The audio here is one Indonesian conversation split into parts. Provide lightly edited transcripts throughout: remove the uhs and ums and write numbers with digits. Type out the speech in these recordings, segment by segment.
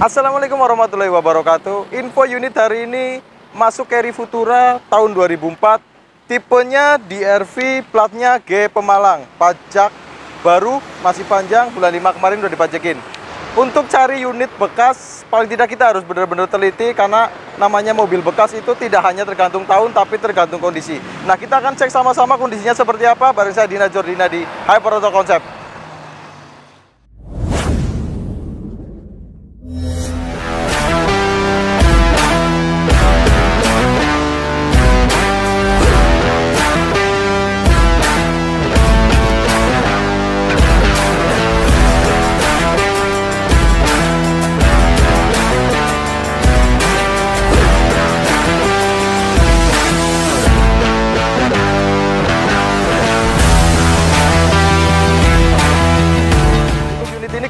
Assalamualaikum warahmatullahi wabarakatuh. Info unit hari ini masuk Carry Futura tahun 2004. Tipenya DRV, platnya G Pemalang. Pajak baru, masih panjang, bulan 5 kemarin udah dipajakin. Untuk cari unit bekas, paling tidak kita harus benar-benar teliti karena namanya mobil bekas itu tidak hanya tergantung tahun tapi tergantung kondisi. Nah, kita akan cek sama-sama kondisinya seperti apa bareng saya Dina Jordina di Hyper Auto Concept.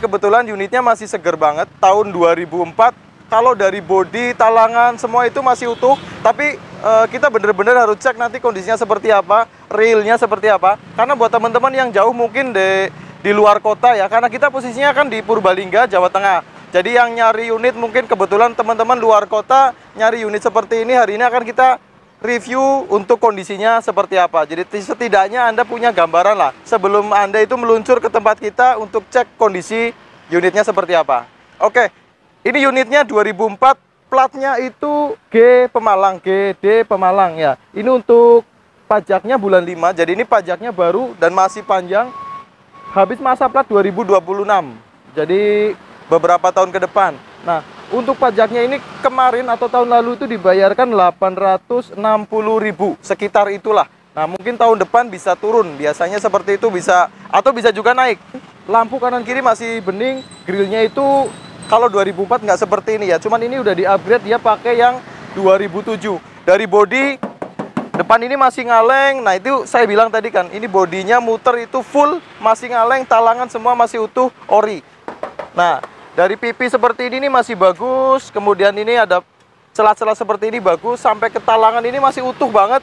Kebetulan unitnya masih seger banget, tahun 2004. Kalau dari bodi, talangan, semua itu masih utuh. Tapi kita bener-bener harus cek nanti kondisinya seperti apa, realnya seperti apa. Karena buat teman-teman yang jauh mungkin di luar kota ya, karena kita posisinya kan di Purbalingga, Jawa Tengah. Jadi yang nyari unit mungkin kebetulan teman-teman luar kota nyari unit seperti ini, hari ini akan kita review untuk kondisinya seperti apa. Jadi setidaknya Anda punya gambaran lah sebelum Anda itu meluncur ke tempat kita untuk cek kondisi unitnya seperti apa. Oke, ini unitnya 2004, platnya itu G Pemalang, GD Pemalang ya. Ini untuk pajaknya bulan 5, jadi ini pajaknya baru dan masih panjang. Habis masa plat 2026, jadi beberapa tahun ke depan. Nah, untuk pajaknya ini kemarin atau tahun lalu itu dibayarkan 860.000, sekitar itulah. Nah, mungkin tahun depan bisa turun, biasanya seperti itu bisa, atau bisa juga naik. Lampu kanan kiri masih bening, grillnya itu kalau 2004 nggak seperti ini ya, cuman ini udah di-upgrade, dia pakai yang 2007. Dari bodi, depan ini masih ngaleng, nah itu saya bilang tadi kan, ini bodinya muter itu full, masih ngaleng, talangan semua masih utuh, ori. Nah, dari pipi seperti ini masih bagus, kemudian ini ada celah-celah seperti ini bagus, sampai ke talangan ini masih utuh banget,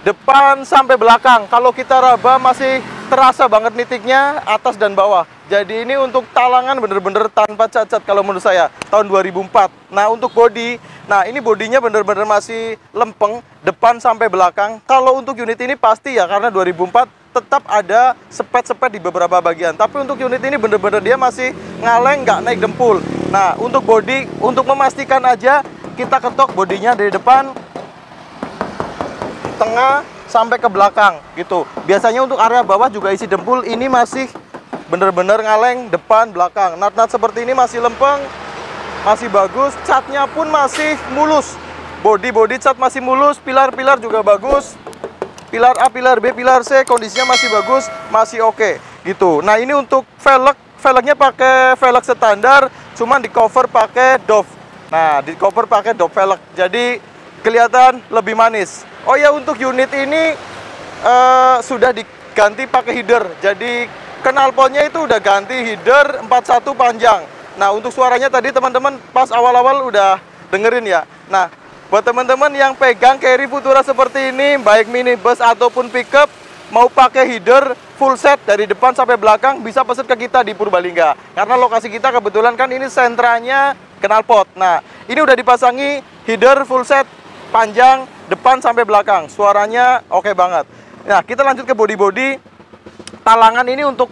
depan sampai belakang. Kalau kita raba masih terasa banget nitiknya atas dan bawah. Jadi ini untuk talangan bener-bener tanpa cacat kalau menurut saya, tahun 2004. Nah, untuk bodi, nah ini bodinya bener-bener masih lempeng, depan sampai belakang. Kalau untuk unit ini pasti ya, karena 2004 tetap ada sepet-sepet di beberapa bagian. Tapi untuk unit ini bener-bener dia masih ngaleng, nggak naik dempul. Nah, untuk bodi, untuk memastikan aja, kita ketok bodinya dari depan, tengah, sampai ke belakang gitu. Biasanya untuk area bawah juga isi dempul, ini masih bener-bener ngaleng, depan, belakang. Nat-nat seperti ini masih lempeng, masih bagus. Catnya pun masih mulus. Bodi cat masih mulus, pilar-pilar juga bagus. Pilar A, pilar B, pilar C kondisinya masih bagus, masih oke gitu. Nah, ini untuk velgnya pakai velg standar, cuman di cover pakai Dove. Nah, di cover pakai Dove velg, jadi kelihatan lebih manis. Oh ya, untuk unit ini sudah diganti pakai header, jadi knalpotnya itu udah ganti header 41 panjang. Nah, untuk suaranya tadi teman-teman pas awal-awal udah dengerin ya. Nah, buat teman-teman yang pegang Carry Futura seperti ini, baik minibus ataupun pickup, mau pakai header full set dari depan sampai belakang, bisa pesan ke kita di Purbalingga. Karena lokasi kita kebetulan kan ini sentranya knalpot. Nah, ini udah dipasangi header full set, panjang, depan sampai belakang. Suaranya oke banget. Nah, kita lanjut ke bodi-bodi. Talangan ini untuk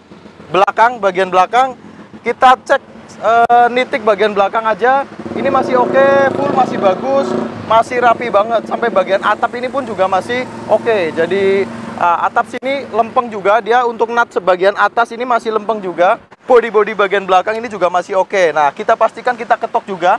belakang, bagian belakang. Kita cek nitik bagian belakang aja. Ini masih oke, full masih bagus, masih rapi banget. Sampai bagian atap ini pun juga masih oke. Jadi atap sini lempeng juga, dia untuk nut sebagian atas ini masih lempeng juga. Bodi-bodi bagian belakang ini juga masih oke. Nah, kita pastikan kita ketok juga.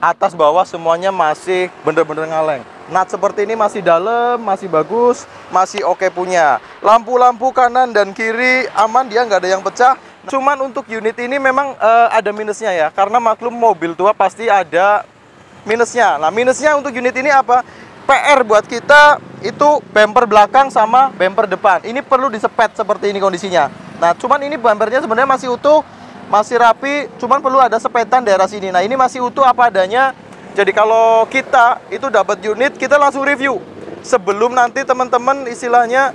Atas bawah semuanya masih bener-bener ngaleng. Nut seperti ini masih dalam, masih bagus, masih oke punya. Lampu-lampu kanan dan kiri aman, dia nggak ada yang pecah. Cuman untuk unit ini memang ada minusnya ya, karena maklum mobil tua pasti ada minusnya. Nah, minusnya untuk unit ini apa? PR buat kita itu bumper belakang sama bumper depan. Ini perlu disepet seperti ini kondisinya. Nah, cuman ini bumpernya sebenarnya masih utuh, masih rapi, cuman perlu ada sepetan daerah sini. Nah, ini masih utuh apa adanya. Jadi kalau kita itu dapat unit, kita langsung review. sebelum nanti teman-teman istilahnya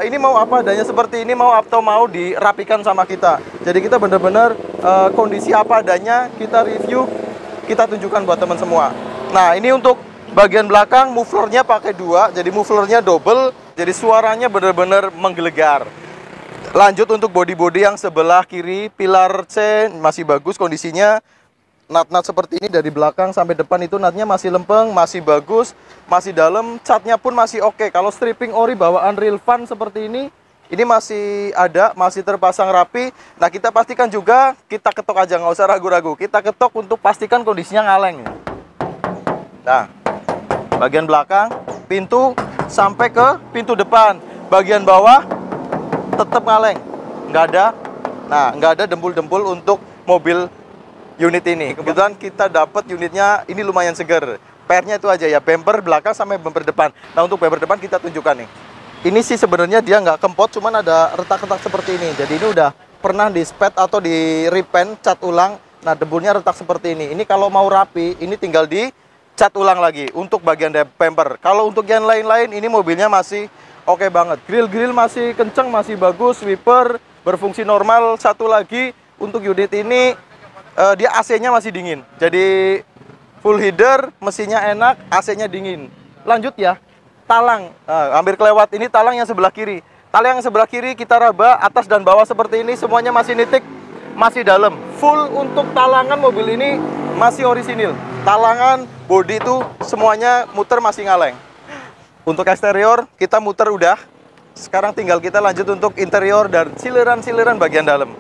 ini mau apa adanya seperti ini, mau atau mau dirapikan sama kita. Jadi kita benar-benar kondisi apa adanya kita review, kita tunjukkan buat teman semua. Nah, ini untuk bagian belakang, mufflernya pakai 2, jadi mufflernya double, jadi suaranya benar-benar menggelegar. Lanjut untuk body-body yang sebelah kiri, pilar C masih bagus kondisinya. Nut-nut seperti ini dari belakang sampai depan itu nutnya masih lempeng, masih bagus, masih dalam, catnya pun masih oke. Kalau stripping ori bawaan Real Fun seperti ini masih ada, masih terpasang rapi. Nah, kita pastikan juga, kita ketok aja, nggak usah ragu-ragu. Kita ketok untuk pastikan kondisinya ngaleng. Nah, bagian belakang, pintu sampai ke pintu depan. Bagian bawah tetap ngaleng, nggak ada. Nah, nggak ada dempul-dempul untuk mobil unit ini. Kebetulan kita dapat unitnya ini lumayan seger. PR-nya itu aja ya, bumper belakang sampai bumper depan. Nah, untuk bumper depan kita tunjukkan nih. Ini sih sebenarnya dia nggak kempot, cuman ada retak-retak seperti ini. Jadi ini udah pernah di spet atau di repaint, cat ulang. Nah, debulnya retak seperti ini. Ini kalau mau rapi, ini tinggal di cat ulang lagi untuk bagian bumper. Kalau untuk yang lain-lain, ini mobilnya masih oke banget. Grill masih kenceng, masih bagus. Wiper berfungsi normal. Satu lagi untuk unit ini, dia AC-nya masih dingin. Jadi full header, mesinnya enak, AC-nya dingin. Lanjut ya, talang. Hampir kelewat, ini talang yang sebelah kiri. Talang yang sebelah kiri kita raba, atas dan bawah seperti ini, semuanya masih nitik, masih dalam. Full untuk talangan mobil ini masih orisinil. Talangan, bodi itu semuanya muter masih ngaleng. Untuk eksterior kita muter udah. Sekarang tinggal kita lanjut untuk interior dan sileran-sileran bagian dalam.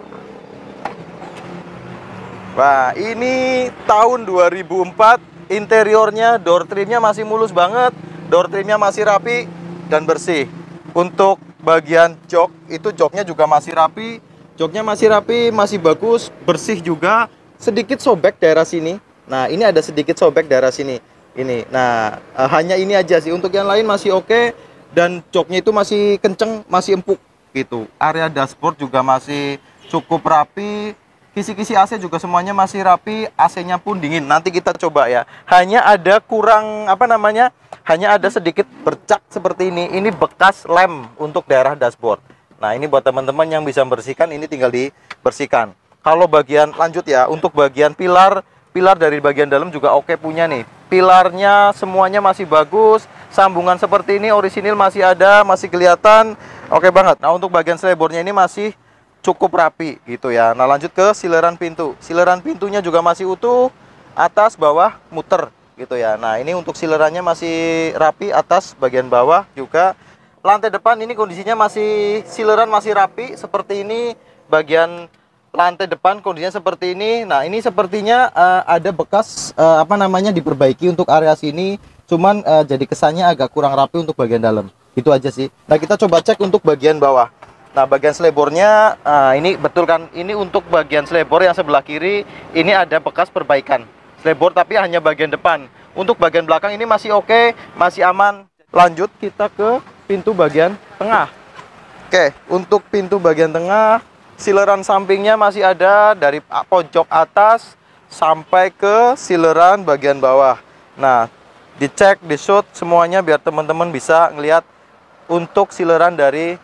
Wah, ini tahun 2004, interiornya, door trimnya masih mulus banget, door trimnya masih rapi dan bersih. Untuk bagian jok, itu joknya juga masih rapi, joknya masih rapi, masih bagus, bersih juga. Sedikit sobek daerah sini. Nah, ini ada sedikit sobek daerah sini. Ini, nah hanya ini aja sih. Untuk yang lain masih oke, dan joknya itu masih kenceng, masih empuk gitu. Area dashboard juga masih cukup rapi. Kisi-kisi AC juga semuanya masih rapi, AC-nya pun dingin. Nanti kita coba ya. Hanya ada kurang apa namanya? Hanya ada sedikit bercak seperti ini. Ini bekas lem untuk daerah dashboard. Nah, ini buat teman-teman yang bisa membersihkan, ini tinggal dibersihkan. Kalau bagian lanjut ya, untuk bagian pilar dari bagian dalam juga oke punya nih. Pilarnya semuanya masih bagus. Sambungan seperti ini orisinil masih ada, masih kelihatan. Oke banget. Nah, untuk bagian selebornya ini masih cukup rapi gitu ya. Nah, lanjut ke sileran pintu. Sileran pintunya juga masih utuh, atas bawah muter gitu ya. Nah, ini untuk silerannya masih rapi, atas bagian bawah juga. Lantai depan ini kondisinya masih, sileran masih rapi seperti ini. Bagian lantai depan kondisinya seperti ini. Nah, ini sepertinya ada bekas apa namanya diperbaiki untuk area sini. Cuman jadi kesannya agak kurang rapi untuk bagian dalam. Itu aja sih. Nah, kita coba cek untuk bagian bawah. Nah, bagian selebornya ini betul kan, ini untuk bagian selebor yang sebelah kiri ini ada bekas perbaikan selebor, tapi hanya bagian depan. Untuk bagian belakang ini masih oke, masih aman. Lanjut kita ke pintu bagian tengah. Oke, untuk pintu bagian tengah, sileran sampingnya masih ada dari pojok atas sampai ke sileran bagian bawah. Nah, dicek, dishoot semuanya biar teman-teman bisa ngelihat untuk sileran dari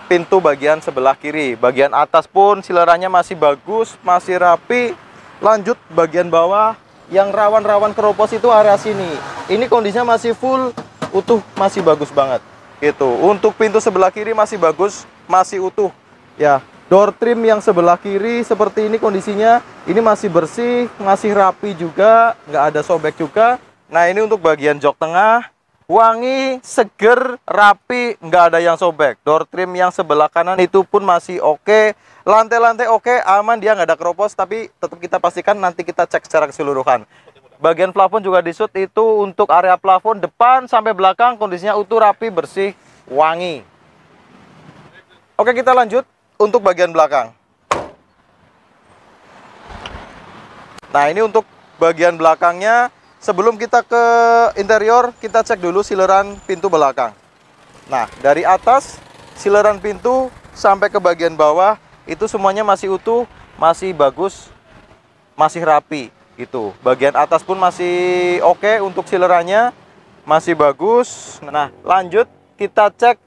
pintu bagian sebelah kiri. Bagian atas pun silerannya masih bagus, masih rapi. Lanjut bagian bawah yang rawan-rawan keropos itu area sini. Ini kondisinya masih full, utuh, masih bagus banget. Gitu. Untuk pintu sebelah kiri masih bagus, masih utuh. Ya, door trim yang sebelah kiri seperti ini kondisinya. Ini masih bersih, masih rapi juga, nggak ada sobek juga. Nah, ini untuk bagian jok tengah. Wangi, seger, rapi, nggak ada yang sobek. Door trim yang sebelah kanan itu pun masih oke. Lantai-lantai oke, aman, dia nggak ada keropos. Tapi tetap kita pastikan, nanti kita cek secara keseluruhan. Bagian plafon juga disut, itu untuk area plafon depan sampai belakang kondisinya utuh, rapi, bersih, wangi. Oke, kita lanjut untuk bagian belakang. Nah, ini untuk bagian belakangnya. Sebelum kita ke interior, kita cek dulu sileran pintu belakang. Nah, dari atas sileran pintu sampai ke bagian bawah itu semuanya masih utuh, masih bagus, masih rapi gitu. Bagian atas pun masih oke untuk silerannya, masih bagus. Nah, lanjut kita cek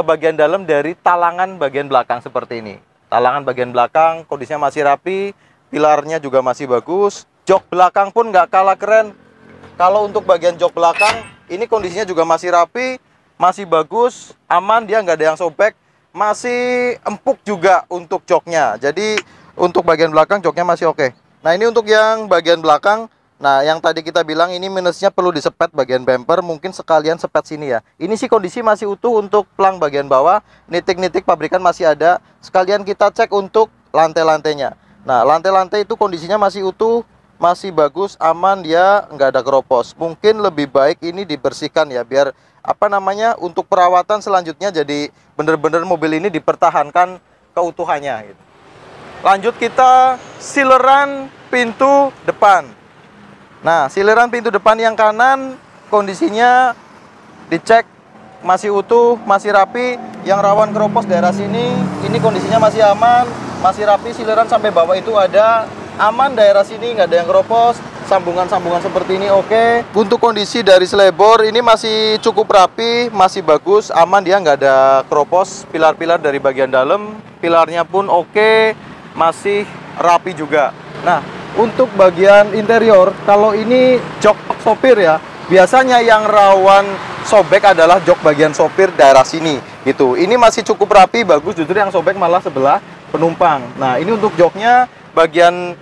bagian dalam dari talangan bagian belakang seperti ini. Talangan bagian belakang kondisinya masih rapi, pilarnya juga masih bagus. Jok belakang pun nggak kalah keren. Kalau untuk bagian jok belakang, ini kondisinya juga masih rapi, masih bagus, aman, dia nggak ada yang sobek. Masih empuk juga untuk joknya. Jadi untuk bagian belakang joknya masih oke. Nah, ini untuk yang bagian belakang. Nah, yang tadi kita bilang ini minusnya perlu disepet bagian bumper, mungkin sekalian sepet sini ya. Ini sih kondisi masih utuh untuk pelang bagian bawah, nitik-nitik pabrikan masih ada. Sekalian kita cek untuk lantai-lantainya. Nah, lantai-lantai itu kondisinya masih utuh, masih bagus, aman, dia nggak ada keropos. Mungkin lebih baik ini dibersihkan ya, biar apa namanya, untuk perawatan selanjutnya jadi bener-bener mobil ini dipertahankan keutuhannya gitu. Lanjut kita sileran pintu depan. Nah, sileran pintu depan yang kanan kondisinya dicek masih utuh, masih rapi. Yang rawan keropos daerah sini, ini kondisinya masih aman, masih rapi. Sileran sampai bawah itu ada, aman daerah sini, nggak ada yang keropos. Sambungan-sambungan seperti ini oke. Untuk kondisi dari selebor ini masih cukup rapi, masih bagus, aman, dia nggak ada keropos. Pilar-pilar dari bagian dalam, pilarnya pun oke, masih rapi juga. Nah, untuk bagian interior, kalau ini jok sopir ya, biasanya yang rawan sobek adalah jok bagian sopir daerah sini gitu. Ini masih cukup rapi, bagus, justru yang sobek malah sebelah penumpang. Nah, ini untuk joknya bagian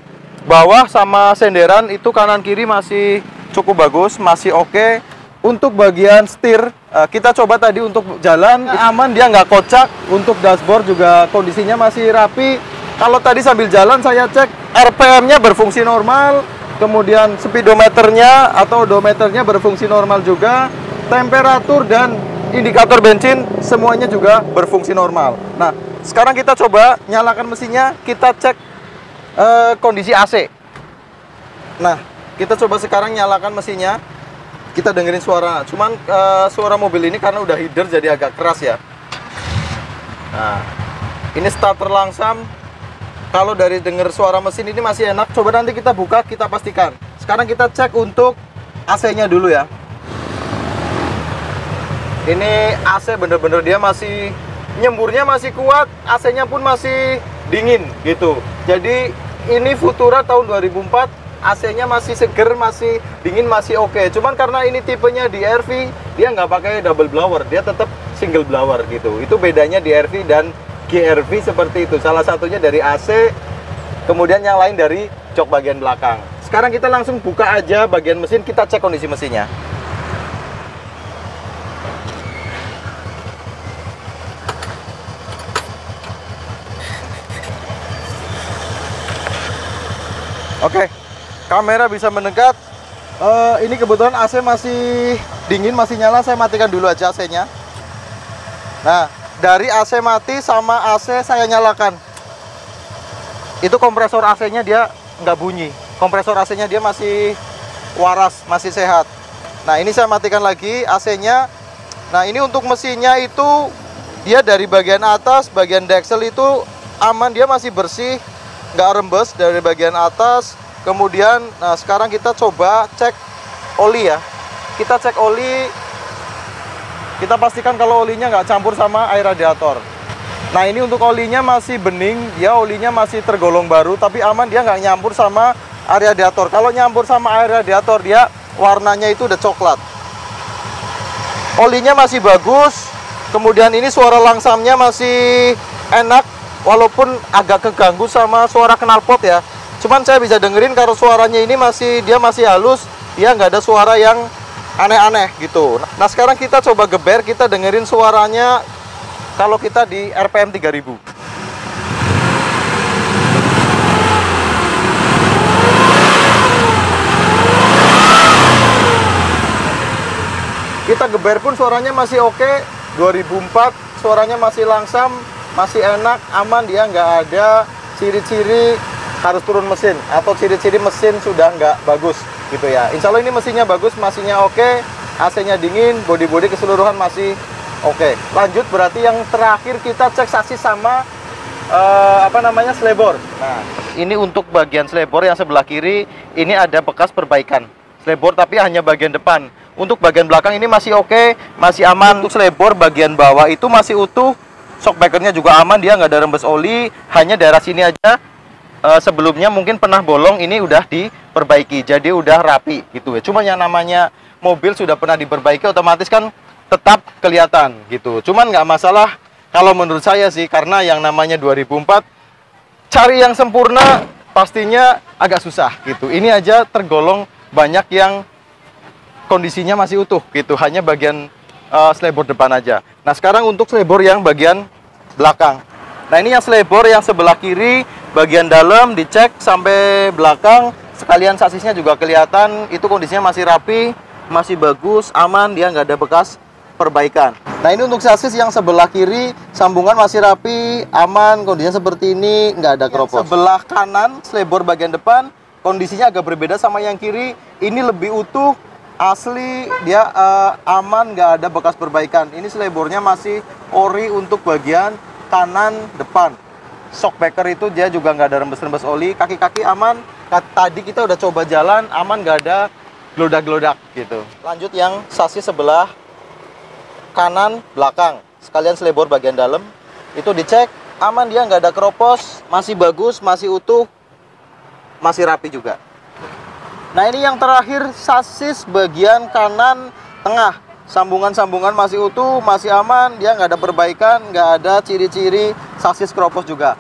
bawah sama senderan itu kanan kiri masih cukup bagus, masih oke. Untuk bagian setir, kita coba tadi untuk jalan aman, dia nggak kocak. Untuk dashboard juga kondisinya masih rapi. Kalau tadi sambil jalan saya cek RPM-nya berfungsi normal, kemudian speedometernya atau odometernya berfungsi normal juga, temperatur dan indikator bensin semuanya juga berfungsi normal. Nah, sekarang kita coba nyalakan mesinnya, kita cek kondisi AC. Nah, kita coba sekarang nyalakan mesinnya, kita dengerin suara. Cuman suara mobil ini karena udah header jadi agak keras ya. Nah, ini starter langsam. Kalau dari denger suara mesin ini masih enak. Coba nanti kita buka, kita pastikan. Sekarang kita cek untuk AC-nya dulu ya. Ini AC bener-bener dia masih nyemburnya masih kuat, AC-nya pun masih dingin gitu. Jadi ini Futura tahun 2004, AC-nya masih seger, masih dingin, masih oke. Cuman karena ini tipenya di RV, dia nggak pakai double blower, dia tetap single blower gitu. Itu bedanya di RV dan GRV seperti itu. Salah satunya dari AC, kemudian yang lain dari jok bagian belakang. Sekarang kita langsung buka aja bagian mesin, kita cek kondisi mesinnya. Oke, kamera bisa mendekat. Ini kebetulan AC masih dingin, masih nyala. Saya matikan dulu aja AC-nya. Nah, dari AC mati sama AC saya nyalakan, itu kompresor AC-nya dia nggak bunyi. Kompresor AC-nya dia masih waras, masih sehat. Nah, ini saya matikan lagi AC-nya. Nah, ini untuk mesinnya itu dia dari bagian atas, bagian deksel itu aman, dia masih bersih, nggak rembes dari bagian atas. Kemudian, nah sekarang kita coba cek oli ya. Kita cek oli, kita pastikan kalau olinya nggak campur sama air radiator. Nah, ini untuk olinya masih bening, dia olinya masih tergolong baru, tapi aman, dia nggak nyampur sama air radiator. Kalau nyampur sama air radiator, dia warnanya itu udah coklat. Olinya masih bagus, kemudian ini suara langsamnya masih enak, walaupun agak keganggu sama suara knalpot ya. Cuman saya bisa dengerin kalau suaranya ini dia masih halus, dia nggak ada suara yang aneh-aneh gitu. Nah, sekarang kita coba geber, kita dengerin suaranya kalau kita di RPM 3000. Kita geber pun suaranya masih oke. 2004, suaranya masih langsam, masih enak, aman, dia nggak ada ciri-ciri harus turun mesin atau ciri-ciri mesin sudah nggak bagus gitu ya. Insya Allah ini mesinnya bagus, mesinnya oke, AC-nya dingin, bodi-bodi keseluruhan masih oke. Lanjut, berarti yang terakhir kita cek sasis sama selebor. Nah, ini untuk bagian selebor yang sebelah kiri ini ada bekas perbaikan selebor tapi hanya bagian depan. Untuk bagian belakang ini masih oke, masih aman. Untuk selebor bagian bawah itu masih utuh. Shockbreakernya juga aman, dia nggak ada rembes oli, hanya daerah sini aja. Sebelumnya mungkin pernah bolong, ini udah diperbaiki, jadi udah rapi gitu ya. Cuma yang namanya mobil sudah pernah diperbaiki, otomatis kan tetap kelihatan gitu. Cuman nggak masalah kalau menurut saya sih, karena yang namanya 2004 cari yang sempurna pastinya agak susah gitu. Ini aja tergolong banyak yang kondisinya masih utuh gitu, hanya bagian selebor depan aja. Nah sekarang untuk selebor yang bagian belakang. Nah ini yang selebor yang sebelah kiri, bagian dalam dicek sampai belakang, sekalian sasisnya juga kelihatan, itu kondisinya masih rapi, masih bagus, aman, dia nggak ada bekas perbaikan. Nah ini untuk sasis yang sebelah kiri, sambungan masih rapi, aman, kondisinya seperti ini, nggak ada keropos. Sebelah kanan, selebor bagian depan, kondisinya agak berbeda sama yang kiri, ini lebih utuh, asli, dia aman, nggak ada bekas perbaikan. Ini selebornya masih ori untuk bagian kanan depan. Shockbreaker itu dia juga nggak ada rembes-rembes oli, kaki-kaki aman. Tadi kita udah coba jalan, aman, nggak ada gelodak-gelodak gitu. Lanjut yang sasis sebelah kanan belakang, sekalian selebor bagian dalam, itu dicek, aman, dia nggak ada keropos, masih bagus, masih utuh, masih rapi juga. Nah ini yang terakhir, sasis bagian kanan tengah, sambungan-sambungan masih utuh, masih aman, dia nggak ada perbaikan, nggak ada ciri-ciri sasis keropos juga.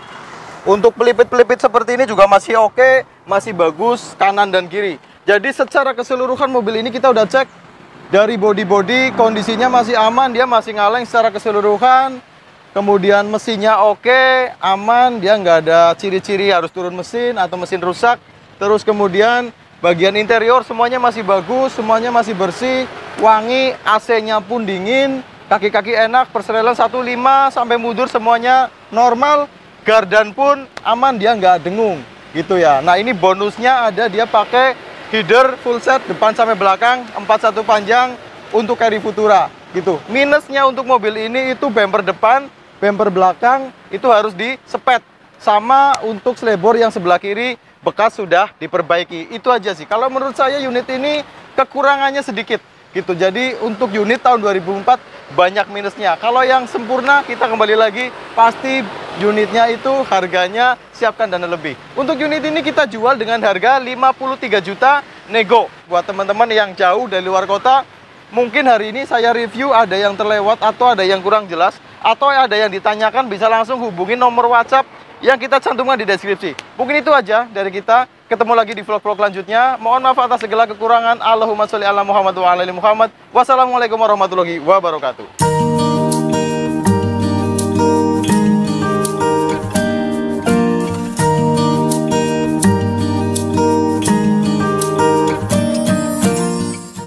Untuk pelipit-pelipit seperti ini juga masih oke, masih bagus kanan dan kiri. Jadi secara keseluruhan mobil ini kita udah cek dari bodi-bodi, kondisinya masih aman, dia masih ngaleng secara keseluruhan. Kemudian mesinnya oke, aman, dia nggak ada ciri-ciri harus turun mesin atau mesin rusak. Terus kemudian bagian interior semuanya masih bagus, semuanya masih bersih, wangi, AC-nya pun dingin, kaki-kaki enak, persnelan 15 sampai mundur semuanya normal, gardan pun aman, dia nggak dengung gitu ya. Nah ini bonusnya ada, dia pakai header full set depan sampai belakang, 41 panjang untuk Carry Futura gitu. Minusnya untuk mobil ini itu bumper depan, bumper belakang itu harus disepet. Sama untuk selebor yang sebelah kiri bekas sudah diperbaiki. Itu aja sih. Kalau menurut saya unit ini kekurangannya sedikit gitu. Jadi untuk unit tahun 2004 banyak minusnya. Kalau yang sempurna kita kembali lagi pasti unitnya itu harganya siapkan dana lebih. Untuk unit ini kita jual dengan harga 53 juta nego. Buat teman-teman yang jauh dari luar kota, mungkin hari ini saya review ada yang terlewat atau ada yang kurang jelas atau ada yang ditanyakan, bisa langsung hubungi nomor WhatsApp yang kita cantumkan di deskripsi. Mungkin itu aja dari kita. Ketemu lagi di vlog-vlog selanjutnya. Mohon maaf atas segala kekurangan. Allahumma sholli ala Muhammad wa ala ali Muhammad. Wassalamualaikum warahmatullahi wabarakatuh.